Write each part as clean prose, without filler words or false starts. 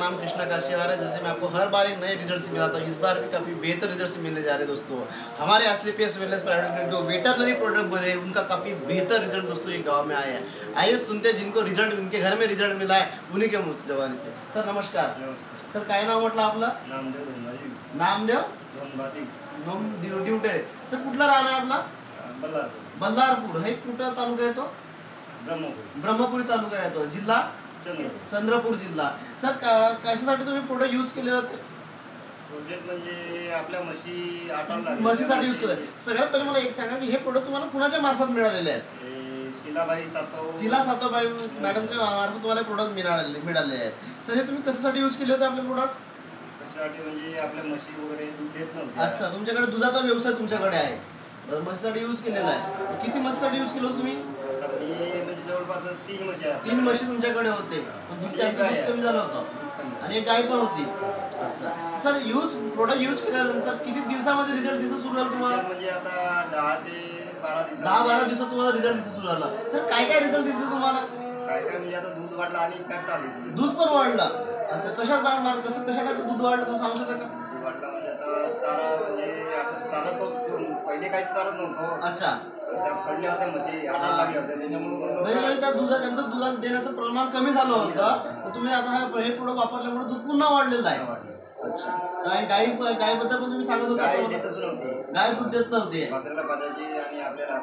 नाम कृष्णा काशीवार है। जैसे मैं आपको हर बार एक नए रिजल्ट से मिलाता हूँ, इस बार भी काफ़ी बेहतर रिजल्ट से मिलने जा रहे हैं दोस्तों। हमारे एसलीपीएस वेलनेस प्राइवेट जो वेटरनरी प्रोडक्ट बने उनका काफ़ी बेहतर रिजल्ट दोस्तों ये गाँव में आए हैं। आइए सुनते हैं जिनको रिजल्ट उनके घर में रिजल्ट मिला है उन्हीं के मुझ जवानी से। सर नमस्कार। सर काय नाव म्हटलं आपलं? नामदेव ड्युटे। सर कुठला राहणार आहे आपला? बल्लारपूर। हे कुठं तालुका येतो? ब्रह्मपुरी तालुका येतो। जिल्हा चंद्रपूर जिल्हा। सर कशासाठी तुम्ही प्रोडक्ट यूज केले होते? प्रोजेक्ट म्हणजे आपल्या म्हशीसाठी यूज केलं। सगळ्यात पहिले मला एक सांगा की हे प्रोडक्ट तुम्हाला कुणाच्या मार्फत मिळालेले आहेत? शिला सातोबाई मॅडमच्या मार्फत तुम्हाला प्रोडक्ट मिळाले आहेत। सर हे तुम्ही कशासाठी यूज केले होते आपले प्रोडक्ट? कशासाठी म्हणजे आपल्या म्हशी वगैरे दूध देत नव्हते। अच्छा, तुमच्याकडे दुधाचा व्यवसाय तुमच्याकडे आहे, म्हशीसाठी यूज केलेला आहे। किती म्हशीसाठी यूज केलं तुम्ही? म्हणजे जवळपास 3 म्हशी आहेत। 3 म्हशी तुमच्याकडे होते, दूध कमी झालं होतं आणि एक गाय पण होती। अच्छा सर, प्रोडक्ट यूज केल्यानंतर किती दिवसामध्ये रिझल्ट दिसणं सुरू झालं तुम्हाला? म्हणजे आता 10 ते 12 दिवसात तुम्हाला रिझल्ट दिसणं सुरू झाला। सर काय काय रिझल्ट दिसले तुम्हाला? काय म्हणजे आता दूध वाढलं आणि फॅट आली। दूध पण वाढलं? अच्छा, कशा दूध वाढलं तुम्ही सांगू शकता का? दूध वाढलं म्हणजे आता चारा म्हणजे आता चारा तो पहिले काहीच चारत नव्हतं। अच्छा, त्या पडल्या होत्या म्हशी आडायला लागल्या होत्या, त्याच्यामुळे म्हणजे त्या त्यांचं दुधात देण्याचं प्रमाण कमी झालं होतं, तर तुम्ही आता हे प्रोडक्ट वापरल्यामुळे दूध पुन्हा वाढलेलं आहे। अच्छा, गायबद्दल पण तुम्ही सांगत होता? गाय देतच नव्हती, गाय दूध देत नव्हती, वासराला पाजायची आणि आपल्याला।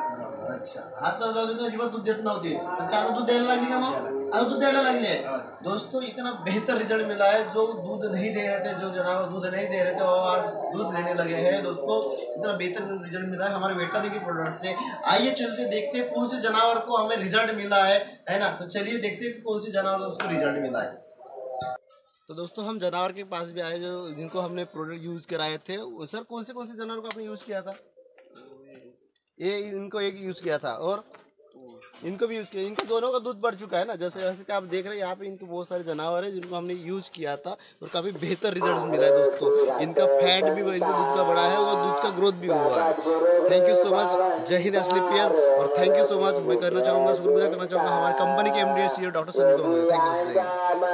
अच्छा, हात लावले अजिबात दूध देत नव्हती, पण ते आता दूध द्यायला लागली का? मग आता दूध द्यायला लागली है। दोस्तों इतना बेहतर रिजल्ट मिला है। जो दूध नहीं दे रहे थे, जो जानवर दूध नहीं दे रहे थे, वो आज दूध देने लगे हैं दोस्तों। इतना बेहतर रिजल्ट मिला है हमारे वेटरनरी के प्रोडक्ट से। आइए चलते देखते हैं कौन से जानवर को हमें रिजल्ट मिला है ना। तो चलिए देखते हैं कौन से जानवर को उसको रिजल्ट मिला है। तो दोस्तों हम जानवर के पास भी आए जो जिनको हमने प्रोडक्ट यूज कराए थे। सर कौन से जानवर को आपने यूज किया था? ये इनको एक यूज किया था और इनको भी यूज किया। इनको दोनों का दूध बढ़ चुका है ना, जैसे कि आप देख रहे हैं यहाँ पे इनको बहुत सारे जानवर है जिनको हमने यूज किया था और काफी बेहतर रिजल्ट मिला है दोस्तों। इनका फैट भी इनका दूध का बड़ा है और दूध का ग्रोथ भी हुआ है। Thank you so much. जय हिंद एसलीपीएस। और थैंक यू सो मच। मैं करना चाहूँगा, शुक्रिया करना चाहूँगा हमारी company K MD doctor Sanjay. Thank you.